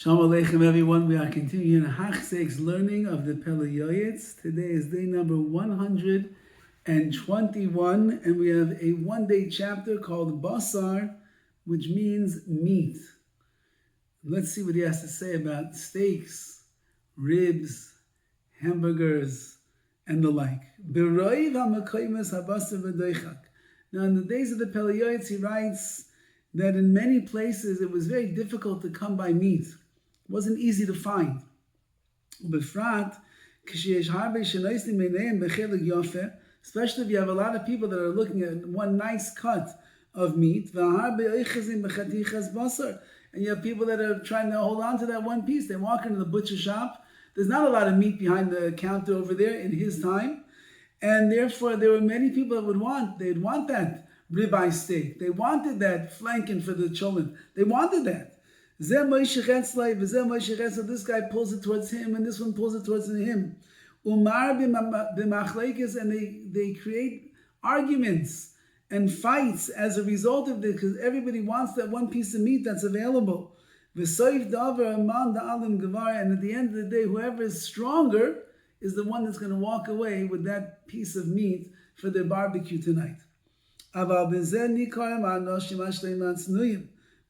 Shalom Aleichem, everyone. We are continuing Hachsek's learning of the Pele Yoetz. Today is day number 121, and we have a one-day chapter called Basar, which means meat. Let's see what he has to say about steaks, ribs, hamburgers, and the like. Now, in the days of the Pele Yoetz, he writes that in many places it was very difficult to come by meat. It wasn't easy to find. Especially if you have a lot of people that are looking at one nice cut of meat, and you have people that are trying to hold on to that one piece. They walk into the butcher shop. There's not a lot of meat behind the counter over there in his time, and therefore there were many people that they'd want that ribeye steak. They wanted that flanking for the children. They wanted that. So this guy pulls it towards him, and this one pulls it towards him. And they create arguments and fights as a result of this, because everybody wants that one piece of meat that's available. And at the end of the day, whoever is stronger is the one that's going to walk away with that piece of meat for their barbecue tonight.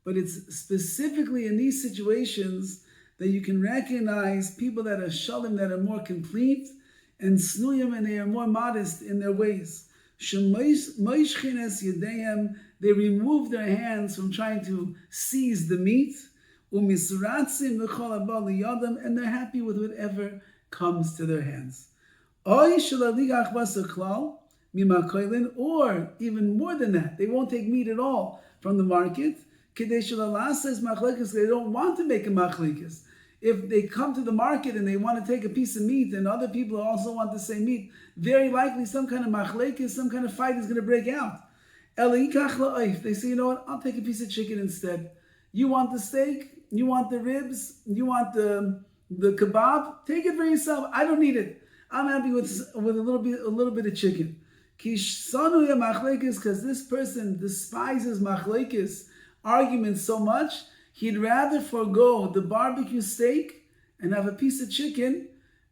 But it's specifically in these situations that you can recognize people that are shalim, that are more complete, and snuyim, and they are more modest in their ways. They remove their hands from trying to seize the meat, and they're happy with whatever comes to their hands. Or even more than that, they won't take meat at all from the market. They don't want to make a machlekes. If they come to the market and they want to take a piece of meat, and other people also want the same meat, very likely some kind of machlekes, some kind of fight is going to break out. They say, you know what, I'll take a piece of chicken instead. You want the steak? You want the ribs? You want the kebab? Take it for yourself. I don't need it. I'm happy with a little bit of chicken. Because this person despises machlekes arguments so much, he'd rather forego the barbecue steak and have a piece of chicken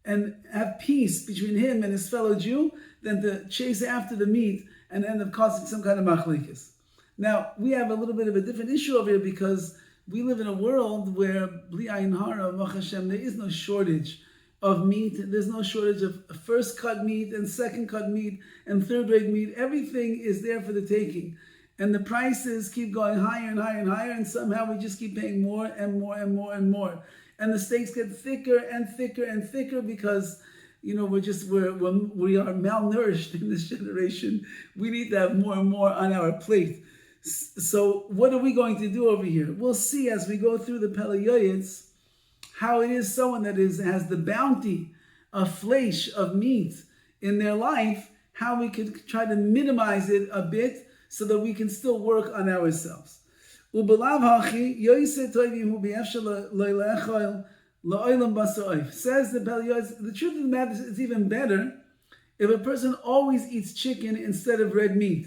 and have peace between him and his fellow Jew than to chase after the meat and end up causing some kind of machlekes. Now, we have a little bit of a different issue over here because we live in a world where bli ayin hara, Baruch Hashem, there is no shortage of meat. There's no shortage of first cut meat and second cut meat and third rate meat. Everything is there for the taking. And the prices keep going higher and higher and higher, and somehow we just keep paying more and more and more and more. And the steaks get thicker and thicker and thicker because, we are malnourished in this generation. We need to have more and more on our plate. So what are we going to do over here? We'll see as we go through the Pele Yoetz how it is someone that has the bounty of flesh, of meat in their life, how we could try to minimize it a bit so that we can still work on ourselves. Says the Pele Yoetz, the truth of the matter is it's even better if a person always eats chicken instead of red meat.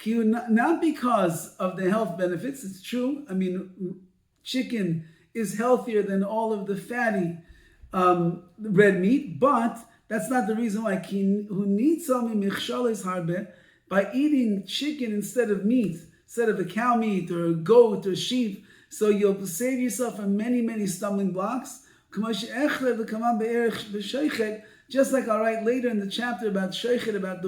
Not because of the health benefits, it's true. I mean, chicken is healthier than all of the fatty red meat, but that's not the reason why. By eating chicken instead of meat, instead of a cow meat or a goat or sheep, so you'll save yourself from many, many stumbling blocks. Just like I'll write later in the chapter about sheichet, about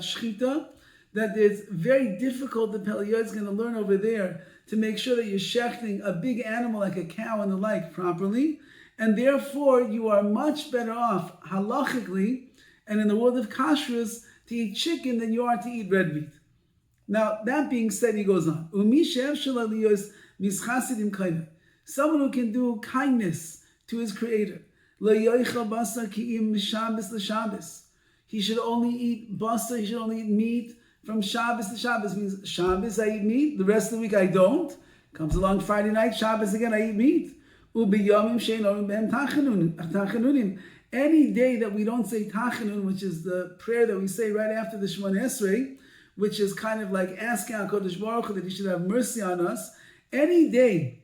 shchita, that it's very difficult, the Pele Yoetz is going to learn over there, to make sure that you're shechting a big animal like a cow and the like properly, and therefore you are much better off halachically and in the world of kashrus to eat chicken than you are to eat red meat. Now, that being said, he goes on. Someone who can do kindness to his creator. He should only eat basar, he should only eat meat from Shabbos to Shabbos. Means Shabbos I eat meat, the rest of the week I don't. Comes along Friday night, Shabbos again I eat meat. Any day that we don't say Tachanun, which is the prayer that we say right after the Shemona Esrei, which is kind of like asking HaKadosh Baruch Hu that He should have mercy on us, any day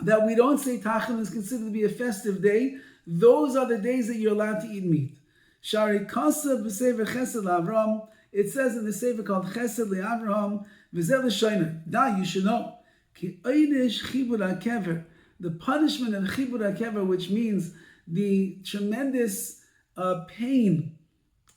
that we don't say Tachanun is considered to be a festive day, those are the days that you're allowed to eat meat. Shari Kasa b'Sefer Chesed LaAvraham, it says in the Sefer called Chesed LaAvraham, V'zeh l'shoiner, da, you should know, Ki Eidish Chibur HaKever, the punishment of Chibur HaKever, which means the tremendous pain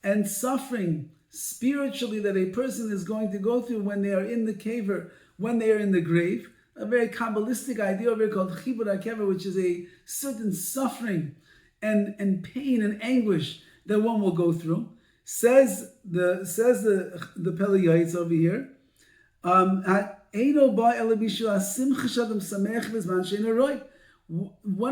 and suffering spiritually that a person is going to go through when they are in the caver, when they are in the grave, a very Kabbalistic idea over here called Chibur HaKever, which is a certain suffering and pain and anguish that one will go through. Says the Pele Yoetz over here, one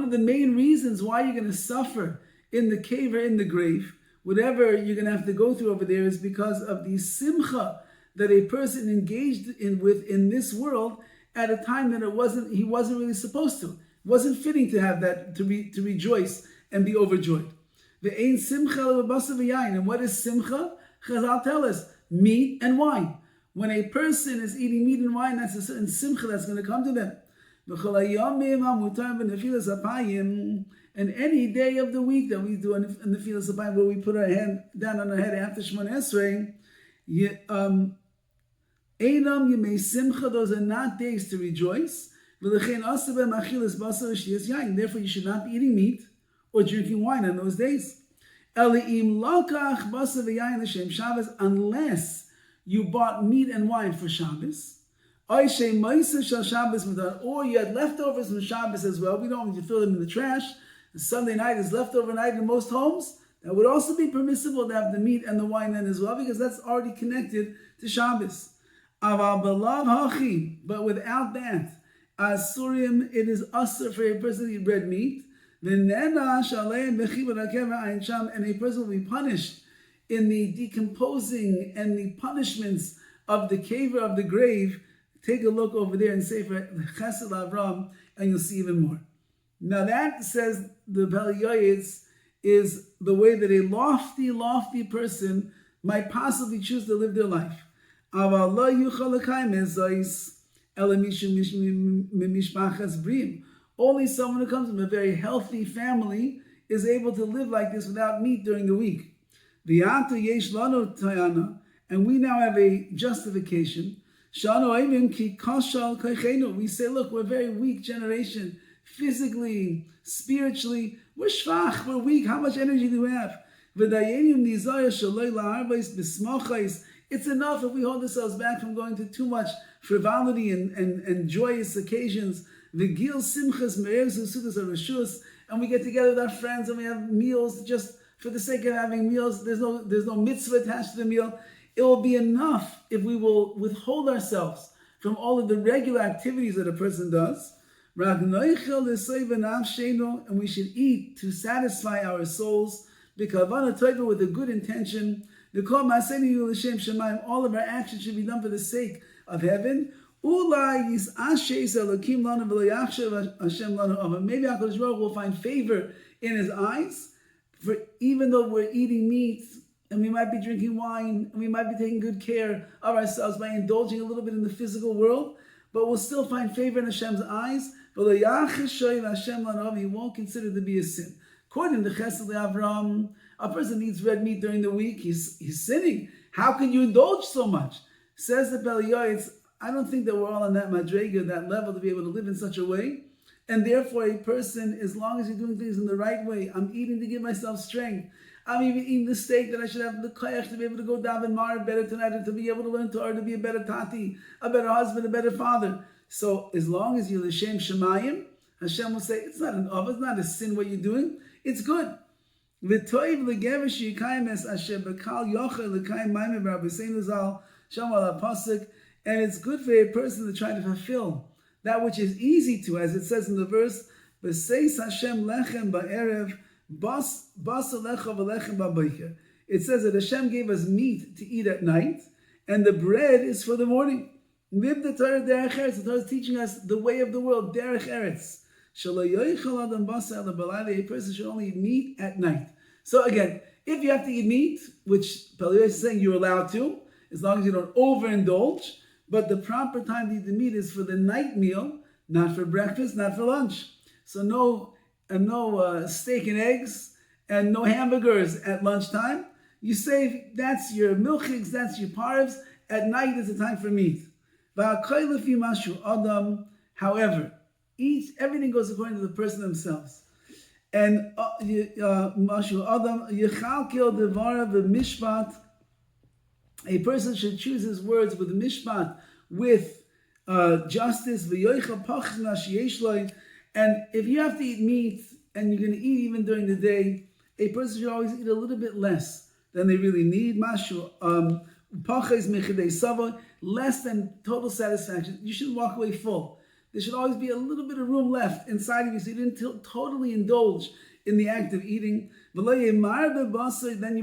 of the main reasons why you're going to suffer in the cave or in the grave, whatever you're going to have to go through over there, is because of the simcha that a person engaged in this world at a time that he wasn't really supposed to. It wasn't fitting to have that, to rejoice and be overjoyed. Ve'ein simcha le'basa v'yayin. And what is simcha? Chazal tell us, meat and wine. When a person is eating meat and wine, that's a certain simcha that's going to come to them. And any day of the week that we do in the Nefilas Apayim, where we put our hand down on our head after Shemona Esrei, Einam Yemei Simcha, those are not days to rejoice. Therefore, you should not be eating meat or drinking wine on those days. Unless you bought meat and wine for Shabbos, or you had leftovers from Shabbos as well. We don't want you to throw them in the trash. The Sunday night is leftover night in most homes. That would also be permissible to have the meat and the wine then as well, because that's already connected to Shabbos. But without that, Asurim, it is usher for a person to eat red meat. And a person will be punished in the decomposing and the punishments of the cave of the grave. Take a look over there and say for Chesed LaAvraham, and you'll see even more. Now that, says the Pele Yoetz, is the way that a lofty person might possibly choose to live their life. Only someone who comes from a very healthy family is able to live like this without meat during the week. And we now have a justification. We say, look, we're a very weak generation. Physically, spiritually, we're shvach, we're weak. How much energy do we have? It's enough if we hold ourselves back from going to too much frivolity and joyous occasions. And we get together with our friends and we have meals just for the sake of having meals. There's no mitzvah attached to the meal. It will be enough if we will withhold ourselves from all of the regular activities that a person does. And we should eat to satisfy our souls with a good intention. All of our actions should be done for the sake of heaven. Maybe HaKadosh Baruch Hu will find favor in His eyes, for even though we're eating meat and we might be drinking wine and we might be taking good care of ourselves by indulging a little bit in the physical world, but we'll still find favor in Hashem's eyes. He won't consider it to be a sin. According to Chesed LaAvraham, a person eats red meat during the week, he's sinning. How can you indulge so much? Says the Pele Yoetz, I don't think that we're all on that madrega, that level, to be able to live in such a way. And therefore, a person, as long as you're doing things in the right way, I'm eating to give myself strength. I'm even eating the steak that I should have the koyach to be able to go daven mar better tonight, and to be able to learn Torah, to be a better tati, a better husband, a better father. So as long as you're l'shem shemayim, Hashem will say, it's not an av, it's not a sin what you're doing, it's good. V'toiv l'gevish yikayim es asher b'kal yochel l'kayim ma'imim b'rabbisenu zal sham al pasuk. And it's good for a person to try to fulfill that which is easy to, as it says in the verse, B'seis Hashem lechem ba'erev, bas alecha v'lechem ba'boiker. It says that Hashem gave us meat to eat at night, and the bread is for the morning. Live the Torah derech eretz. The Torah is teaching us the way of the world, derech eretz. Shelo yoichel adam basa ala balayla. A person should only eat meat at night. So again, if you have to eat meat, which Pele Yoetz is saying you're allowed to, as long as you don't overindulge, but the proper time to eat the meat is for the night meal, not for breakfast, not for lunch. So no steak and eggs and no hamburgers at lunchtime. You say that's your milchiks, that's your parvs. At night is the time for meat. However, everything goes according to the person themselves. And a person should choose his words with mishpat, with justice. And if you have to eat meat and you're going to eat even during the day, a person should always eat a little bit less than they really need. Less than total satisfaction. You shouldn't walk away full. There should always be a little bit of room left inside of you so you didn't totally indulge in the act of eating. Then you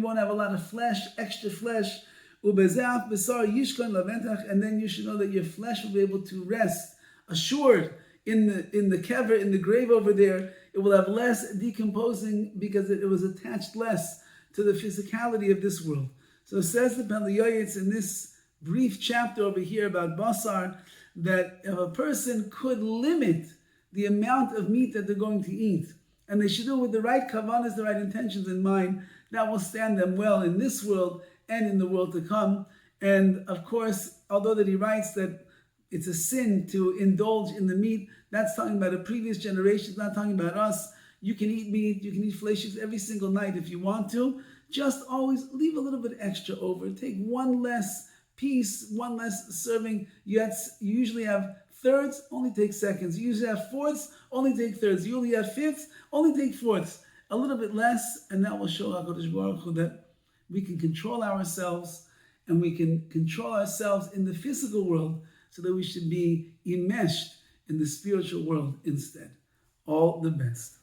won't have a lot of flesh, extra flesh. And then you should know that your flesh will be able to rest assured in the kever, in the grave over there. It will have less decomposing because it was attached less to the physicality of this world. So says the Pele Yoetz in this brief chapter over here about basar, that if a person could limit the amount of meat that they're going to eat, and they should do it with the right kavanas, the right intentions in mind, that will stand them well in this world and in the world to come. And of course, although that he writes that it's a sin to indulge in the meat, that's talking about a previous generation, it's not talking about us. You can eat meat, you can eat fleishes every single night if you want to. Just always leave a little bit extra over. Take one less piece, one less serving. You usually have thirds, only take seconds. You usually have fourths, only take thirds. You usually have fifths, only take fourths. A little bit less, and that will show HaKadosh Baruch Hu that we can control ourselves, and we can control ourselves in the physical world so that we should be enmeshed in the spiritual world instead. All the best.